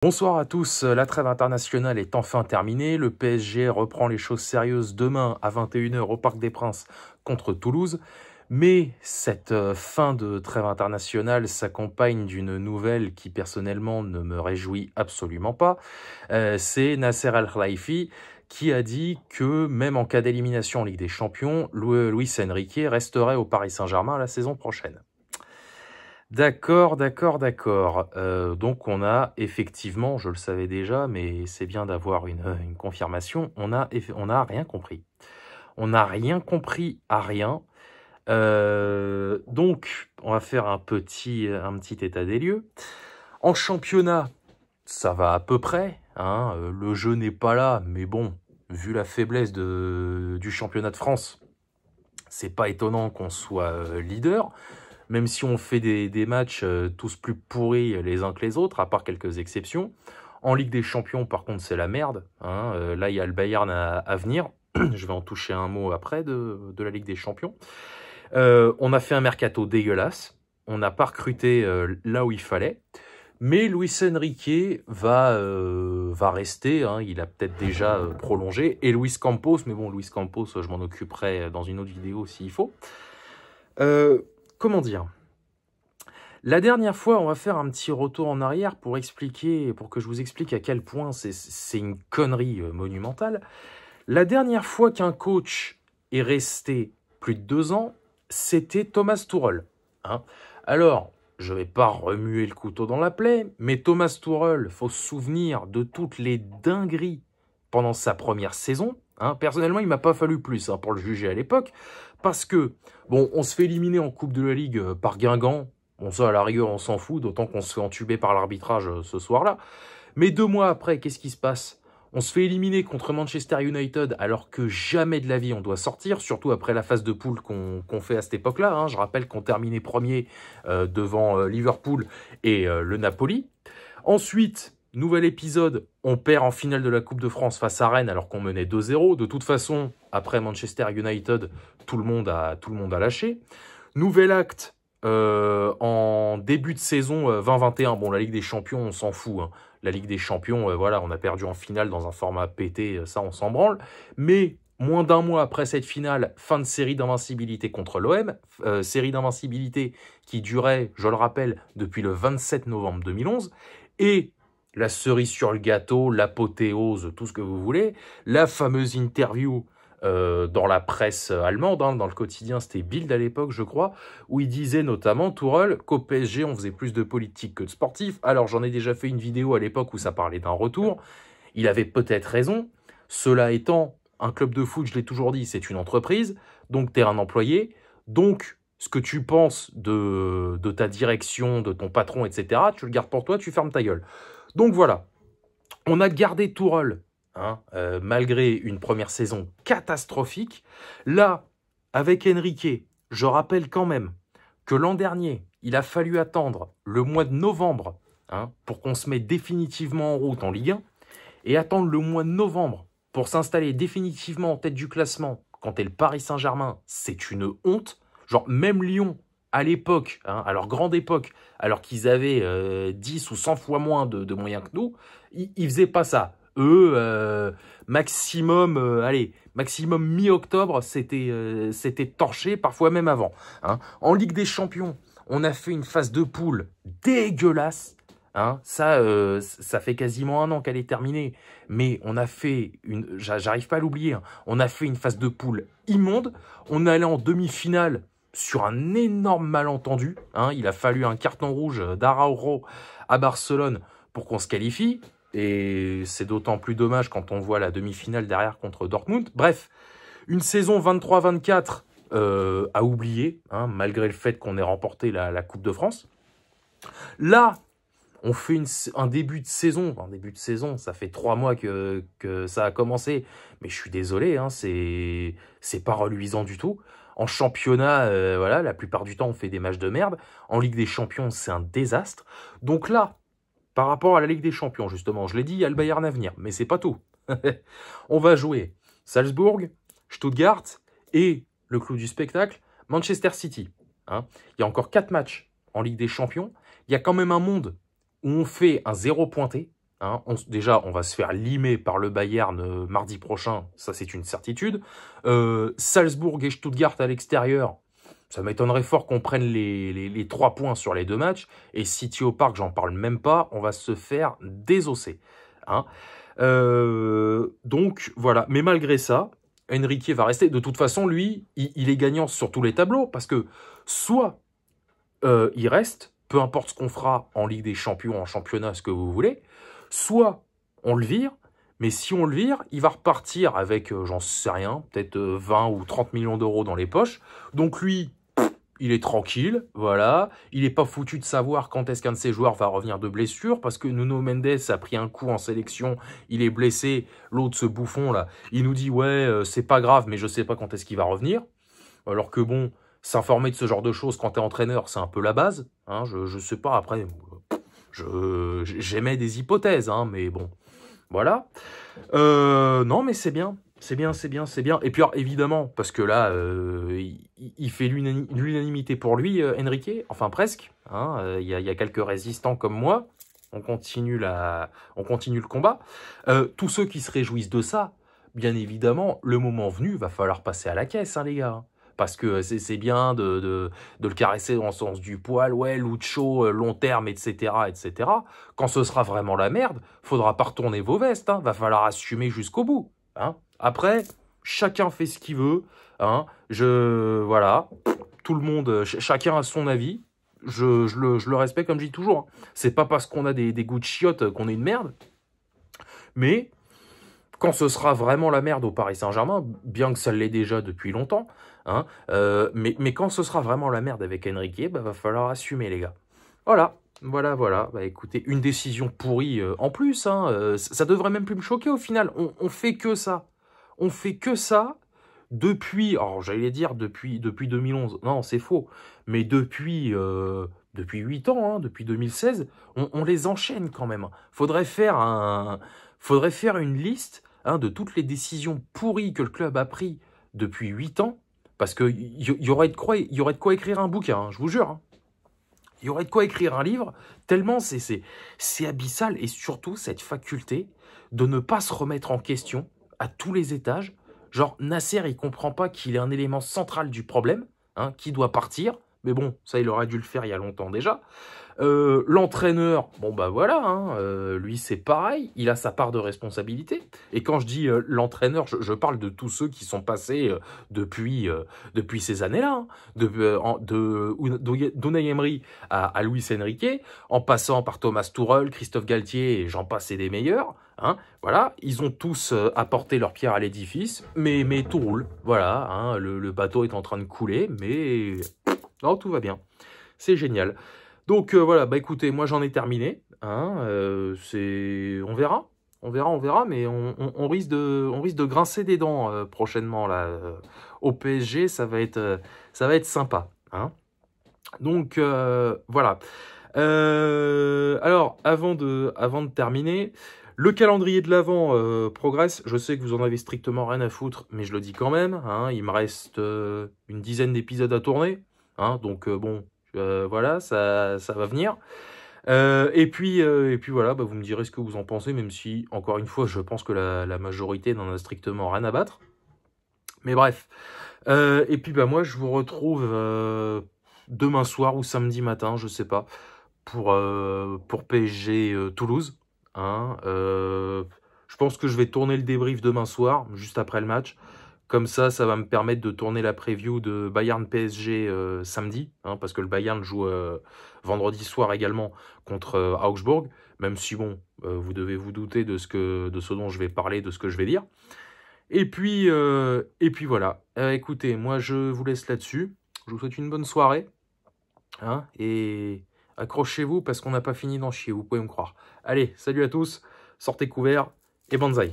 Bonsoir à tous, la trêve internationale est enfin terminée, le PSG reprend les choses sérieuses demain à 21 h au Parc des Princes contre Toulouse, mais cette fin de trêve internationale s'accompagne d'une nouvelle qui personnellement ne me réjouit absolument pas, c'est Nasser Al-Khelaifi qui a dit que même en cas d'élimination en Ligue des Champions, Luis Enrique resterait au Paris Saint-Germain la saison prochaine. D'accord. Donc on a effectivement, je le savais déjà, mais c'est bien d'avoir une confirmation, on a rien compris. On n'a rien compris à rien. Donc on va faire un petit état des lieux. En championnat, ça va à peu près. Hein, le jeu n'est pas là, mais bon, vu la faiblesse du championnat de France, c'est pas étonnant qu'on soit leader. Même si on fait des matchs tous plus pourris les uns que les autres, à part quelques exceptions. En Ligue des Champions, par contre, c'est la merde. Hein. Là, il y a le Bayern à venir. Je vais en toucher un mot après de la Ligue des Champions. On a fait un mercato dégueulasse. On n'a pas recruté là où il fallait. Mais Luis Enrique va rester. Hein. Il a peut-être déjà prolongé. Et Luis Campos, mais bon, Luis Campos, je m'en occuperai dans une autre vidéo s'il faut. Comment dire? La dernière fois, on va faire un petit retour en arrière pour que je vous explique à quel point c'est une connerie monumentale. La dernière fois qu'un coach est resté plus de 2 ans, c'était Thomas Tuchel. Hein. Alors, je ne vais pas remuer le couteau dans la plaie, mais Thomas Tuchel, il faut se souvenir de toutes les dingueries pendant sa première saison. Hein. Personnellement, il ne m'a pas fallu plus pour le juger à l'époque, parce que, bon, on se fait éliminer en Coupe de la Ligue par Guingamp. Bon, ça, à la rigueur, on s'en fout, d'autant qu'on se fait entuber par l'arbitrage ce soir-là. Mais 2 mois après, qu'est-ce qui se passe? On se fait éliminer contre Manchester United, alors que jamais de la vie on doit sortir, surtout après la phase de poule qu'on fait à cette époque-là. Hein. Je rappelle qu'on terminait premier devant Liverpool et le Napoli. Ensuite, nouvel épisode, on perd en finale de la Coupe de France face à Rennes alors qu'on menait 2-0. De toute façon, après Manchester United, tout le monde a lâché. Nouvel acte en début de saison 2021. Bon, la Ligue des Champions, on s'en fout. Hein. La Ligue des Champions, voilà, on a perdu en finale dans un format pété, ça, on s'en branle. Mais moins d'un mois après cette finale, fin de série d'invincibilité contre l'OM. Série d'invincibilité qui durait, je le rappelle, depuis le 27 novembre 2011. Et la cerise sur le gâteau, l'apothéose, tout ce que vous voulez, la fameuse interview dans la presse allemande, hein, dans le quotidien, c'était Bild à l'époque, je crois, où il disait notamment, Tuchel, qu'au PSG, on faisait plus de politique que de sportif. Alors, j'en ai déjà fait une vidéo à l'époque où ça parlait d'un retour. Il avait peut-être raison. Cela étant, un club de foot, je l'ai toujours dit, c'est une entreprise, donc tu es un employé, donc ce que tu penses de ta direction, de ton patron, etc., tu le gardes pour toi, tu fermes ta gueule. Donc voilà, on a gardé Tuchel, hein, malgré une première saison catastrophique. Là, avec Enrique, je rappelle quand même que l'an dernier, il a fallu attendre le mois de novembre pour qu'on se mette définitivement en route en Ligue 1 et attendre le mois de novembre pour s'installer définitivement en tête du classement quand t'es le Paris Saint-Germain, c'est une honte. Genre, même Lyon, à l'époque, à leur grande époque, alors qu'ils avaient 10 ou 100 fois moins de moyens que nous, ils faisaient pas ça. Eux, maximum, maximum mi-octobre, c'était torché, parfois même avant. Hein. En Ligue des Champions, on a fait une phase de poule dégueulasse. Hein. Ça fait quasiment 1 an qu'elle est terminée, mais on a fait j'arrive pas à l'oublier, hein. On a fait une phase de poule immonde. On est allé en demi-finale sur un énorme malentendu. Hein. Il a fallu un carton rouge d'Araujo à Barcelone pour qu'on se qualifie. Et c'est d'autant plus dommage quand on voit la demi-finale derrière contre Dortmund. Bref, une saison 23-24 à oublier, hein, malgré le fait qu'on ait remporté la Coupe de France. Là, on fait un début de saison. Un début de saison, ça fait 3 mois que ça a commencé. Mais je suis désolé, hein, c'est pas reluisant du tout. En championnat, voilà, la plupart du temps, on fait des matchs de merde. En Ligue des Champions, c'est un désastre. Donc là, par rapport à la Ligue des Champions, justement, je l'ai dit, il y a le Bayern à venir, mais c'est pas tout. On va jouer Salzbourg, Stuttgart et, le clou du spectacle, Manchester City. Hein. Il y a encore 4 matchs en Ligue des Champions. Il y a quand même un monde où on fait un 0 pointé. Hein. Déjà, on va se faire limer par le Bayern mardi prochain, ça c'est une certitude. Salzbourg et Stuttgart à l'extérieur, ça m'étonnerait fort qu'on prenne les 3 points sur les 2 matchs. Et City au Parc, j'en parle même pas, on va se faire désosser. Hein. Donc voilà, mais malgré ça, Enrique va rester. De toute façon, lui, il est gagnant sur tous les tableaux, parce que soit il reste, peu importe ce qu'on fera en Ligue des Champions, en championnat, ce que vous voulez, soit on le vire, mais si on le vire, il va repartir avec, j'en sais rien, peut-être 20 ou 30 millions d'euros dans les poches. Donc lui, il est tranquille, voilà. Il n'est pas foutu de savoir quand est-ce qu'un de ses joueurs va revenir de blessure, parce que Nuno Mendes a pris un coup en sélection, il est blessé, l'autre, ce bouffon là, il nous dit « ouais, c'est pas grave, mais je sais pas quand est-ce qu'il va revenir ». Alors que bon, s'informer de ce genre de choses quand t'es entraîneur, c'est un peu la base. Hein, je sais pas, après, j'émets des hypothèses, hein, mais bon, voilà. Non, mais c'est bien. C'est bien, c'est bien, c'est bien. Et puis alors, évidemment, parce que là, il fait l'unanimité pour lui, Enrique, enfin presque. Hein, y a quelques résistants comme moi. On continue le combat. Tous ceux qui se réjouissent de ça, bien évidemment, le moment venu, va falloir passer à la caisse, hein, les gars. Parce que c'est bien de le caresser dans le sens du poil, ouais, Lucho, long terme, etc., etc. Quand ce sera vraiment la merde, faudra pas retourner vos vestes, hein, va falloir assumer jusqu'au bout. Hein. Après, chacun fait ce qu'il veut. Hein. Voilà, tout le monde, chacun a son avis. Je le respecte comme je dis toujours. Hein. C'est pas parce qu'on a des goûts de chiottes qu'on est une merde. Mais quand ce sera vraiment la merde au Paris Saint-Germain, bien que ça l'est déjà depuis longtemps, hein, mais quand ce sera vraiment la merde avec Enrique, bah, va falloir assumer, les gars. Voilà. Voilà. Bah, écoutez, une décision pourrie en plus. Hein, ça devrait même plus me choquer au final. On fait que ça. On fait que ça depuis, alors j'allais dire depuis 2011. Non, c'est faux. Mais depuis 8 ans, hein, depuis 2016, on les enchaîne quand même. Faudrait faire une liste, hein, de toutes les décisions pourries que le club a prises depuis 8 ans. Parce qu'il y aurait de quoi écrire un bouquin, hein, je vous jure. Hein. Il y aurait de quoi écrire un livre, tellement c'est abyssal, et surtout cette faculté de ne pas se remettre en question à tous les étages. Genre, Nasser, il comprend pas qu'il est un élément central du problème, hein, qui doit partir, mais bon, ça, il aurait dû le faire il y a longtemps déjà. L'entraîneur, bon bah voilà, hein, lui c'est pareil, il a sa part de responsabilité. Et quand je dis l'entraîneur, je parle de tous ceux qui sont passés depuis ces années-là, hein, d'Unai Emery à Luis Enrique, en passant par Thomas Tuchel, Christophe Galtier, et j'en passe et des meilleurs. Hein, voilà, ils ont tous apporté leur pierre à l'édifice, mais tout roule. Voilà, hein, le bateau est en train de couler, mais non, tout va bien. C'est génial. Donc voilà, bah écoutez, moi j'en ai terminé. Hein, on verra, mais on risque de grincer des dents prochainement là. Au PSG, ça va être sympa. Hein. Donc voilà. Alors, avant de terminer, le calendrier de l'Avent progresse. Je sais que vous en avez strictement rien à foutre, mais je le dis quand même. Hein, il me reste une dizaine d'épisodes à tourner. Hein, donc bon, voilà, ça va venir. Et puis voilà, bah, vous me direz ce que vous en pensez, même si, encore une fois, je pense que la majorité n'en a strictement rien à battre. Mais bref. Et puis bah moi, je vous retrouve demain soir ou samedi matin, je sais pas, pour PSG Toulouse. Hein, je pense que je vais tourner le débrief demain soir, juste après le match. Comme ça va me permettre de tourner la preview de Bayern PSG samedi, hein, parce que le Bayern joue vendredi soir également contre Augsbourg, même si bon, vous devez vous douter de ce dont je vais parler, de ce que je vais dire. Et puis voilà. Écoutez, moi je vous laisse là-dessus. Je vous souhaite une bonne soirée. Hein, et accrochez-vous parce qu'on n'a pas fini d'en chier, vous pouvez me croire. Allez, salut à tous, sortez couverts et banzai.